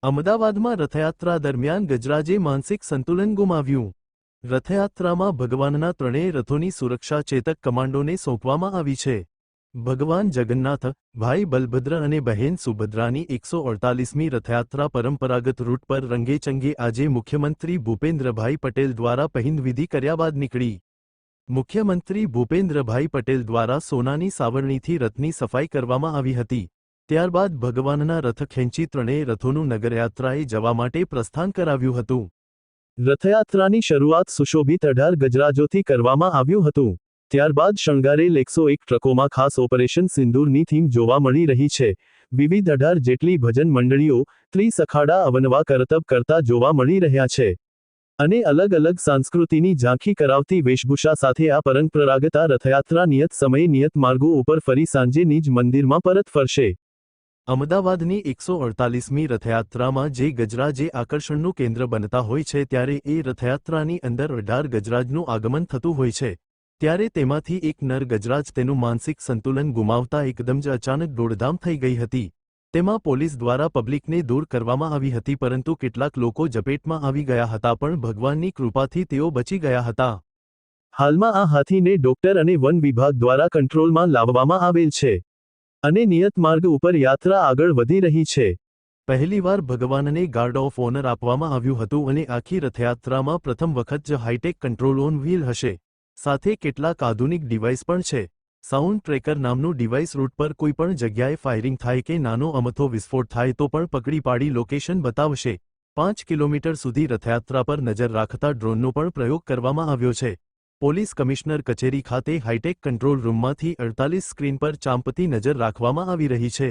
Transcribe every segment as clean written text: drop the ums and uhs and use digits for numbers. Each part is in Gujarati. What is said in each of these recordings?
અમદાવાદમાં રથયાત્રા દરમિયાન ગજરાજે માનસિક સંતુલન ગુમાવ્યું. રથયાત્રામાં ભગવાનના ત્રણેય રથોની સુરક્ષા ચેતક કમાન્ડોને સોંપવામાં આવી છે. ભગવાન જગન્નાથ, ભાઈ બલભદ્ર અને બહેન સુભદ્રાની 148મી રથયાત્રા પરંપરાગત રૂટ પર રંગેચંગે આજે મુખ્યમંત્રી ભૂપેન્દ્રભાઈ પટેલ દ્વારા પહિંદવિધિ કર્યા બાદ નીકળી. મુખ્યમંત્રી ભૂપેન્દ્રભાઈ પટેલ દ્વારા સોનાની સાવરણીથી રથની સફાઈ કરવામાં આવી હતી. ત્યારબાદ ભગવાનના રથ ખેંચી ત્રણેય રથોનું નગરયાત્રાએ જવા માટે પ્રસ્થાન કરાવ્યું હતું. રથયાત્રાની શરૂઆત સુશોભિત 18 ગજરાજોથી કરવામાં આવ્યું હતું. ત્યારબાદ શણગારેલ 101 ટ્રકોમાં ખાસ ઓપરેશન સિંદૂરની થીમ જોવા મળી રહી છે. વિવિધ 18 જેટલી ભજન મંડળીઓ, ત્રીસ અખાડા અવનવા કરતબ કરતા જોવા મળી રહ્યા છે. અને અલગ અલગ સંસ્કૃતિની ઝાંખી કરાવતી વેશભૂષા સાથે આ પરંપરાગત આ રથયાત્રા નિયત સમયે નિયત માર્ગો ઉપર ફરી સાંજે નિજ મંદિરમાં પરત ફરશે. અમદાવાદની 148મી રથયાત્રામાં જે ગજરાજે આકર્ષણનું કેન્દ્ર બનતા હોય છે ત્યારે એ રથયાત્રાની અંદર 18 ગજરાજનું આગમન થતું હોય છે. ત્યારે તેમાંથી એક નર ગજરાજ તેનું માનસિક સંતુલન ગુમાવતા એકદમ જ અચાનક દોડધામ થઈ ગઈ હતી. તેમાં પોલીસ દ્વારા પબ્લિકને દૂર કરવામાં આવી હતી, પરંતુ કેટલાક લોકો ઝપેટમાં આવી ગયા હતા, પણ ભગવાનની કૃપાથી તેઓ બચી ગયા હતા. હાલમાં આ હાથીને ડોક્ટર અને વન વિભાગ દ્વારા કંટ્રોલમાં લાવવામાં આવેલ છે અને નિયત માર્ગ ઉપર યાત્રા આગળ વધી રહી છે. પહેલીવાર ભગવાનને ગાર્ડ ઓફ ઓનર આપવામાં આવ્યું હતું અને આખી રથયાત્રામાં પ્રથમ વખત જ હાઈટેક કંટ્રોલ ઓન વ્હીલ હશે. સાથે કેટલાક આધુનિક ડિવાઇસ પણ છે. સાઉન્ડ ટ્રેકર નામનું ડિવાઇસ રૂટ પર કોઈપણ જગ્યાએ ફાયરિંગ થાય કે નાનો અમથો વિસ્ફોટ થાય તો પણ પકડી પાડી લોકેશન બતાવશે. 5 કિલોમીટર સુધી રથયાત્રા પર નજર રાખતા ડ્રોનનો પણ પ્રયોગ કરવામાં આવ્યો છે. પોલીસ કમિશનર કચેરી ખાતે હાઈટેક કંટ્રોલ રૂમમાંથી 48 સ્ક્રીન પર ચાંપતી નજર રાખવામાં આવી રહી છે.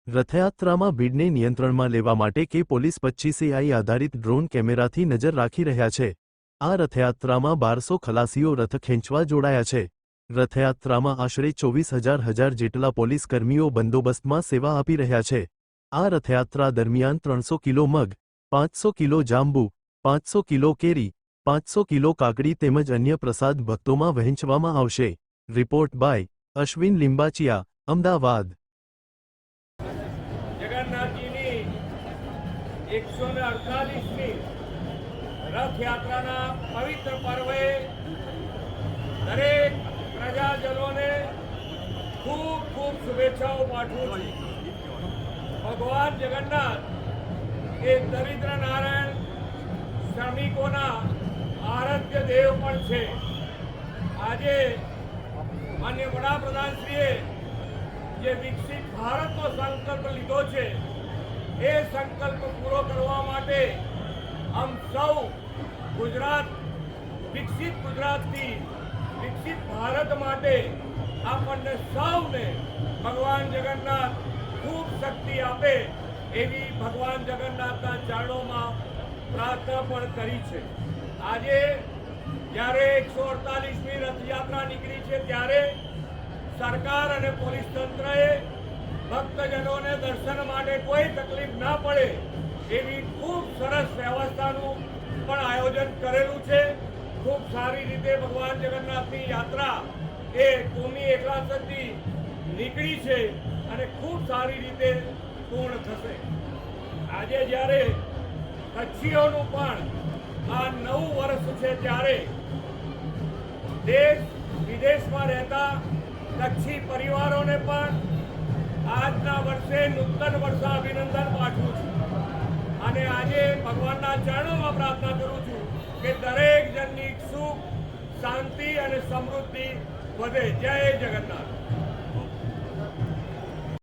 રથયાત્રામાં ભીડને નિયંત્રણમાં લેવા માટે કે પોલીસ 25 AI આધારિત ડ્રોન કેમેરાથી નજર રાખી રહ્યા છે. આ રથયાત્રામાં 1200 ખલાસીઓ રથ ખેંચવા જોડાયા છે. રથયાત્રામાં આશરે 24,000 જેટલા પોલીસ કર્મીઓ બંદોબસ્તમાં સેવા આપી રહ્યા છે. આ રથયાત્રા દરમિયાન 300 કિલો મગ, 500 કિલો જાંબુ, 500 કિલો કેરી, 500 કિલો કાકડી તેમજ અન્ય પ્રસાદ ભક્તોમાં વહેંચવામાં આવશે. Report by Ashwin Limbachiya, Ahmedabad. જગન્નાથજીની 148મી રથયાત્રાના પવિત્ર પર્વે દરેક પ્રજાજનોને ખૂબ ખૂબ શુભેચ્છાઓ પાઠવું છું. ભગવાન જગન્નાથ એ દરિદ્ર નારાયણ શ્રમિકોના આરાધ્ય દેવ પણ છે. આજે માનનીય વડાપ્રધાનશ્રીએ જે વિકસિત ભારતનો સંકલ્પ લીધો છે એ સંકલ્પ પૂરો કરવા માટે આમ સૌ ગુજરાત, વિકસિત ગુજરાતથી વિકસિત ભારત માટે આપણને સૌને ભગવાન જગન્નાથ ખૂબ શક્તિ આપે એવી ભગવાન જગન્નાથના ચરણોમાં પ્રાર્થના પણ કરી છે. આજે જ્યારે 148મી રથયાત્રા નીકળી છે ત્યારે સરકાર અને પોલીસ તંત્રએ ભક્તજનોને દર્શન માટે કોઈ તકલીફ ના પડે એવી ખૂબ સરસ વ્યવસ્થાનું પણ આયોજન કરેલું છે. ખૂબ સારી રીતે ભગવાન જગન્નાથની યાત્રા એ કોમી એકલાસથી નીકળી છે અને ખૂબ સારી રીતે પૂર્ણ થશે. આજે જ્યારે કચ્છીઓનું પણ આ નવું વર્ષ છે ત્યારે દેશ વિદેશમાં રહેતા કચ્છી પરિવારોને પણ આજના વર્ષે નૂતન વર્ષા અભિનંદન પાઠવું છું અને આજે ભગવાનના ચરણોમાં પ્રાર્થના કરું છું કે દરેક જણની સુખ, શાંતિ અને સમૃદ્ધિ વધે. જય જગન્નાથ.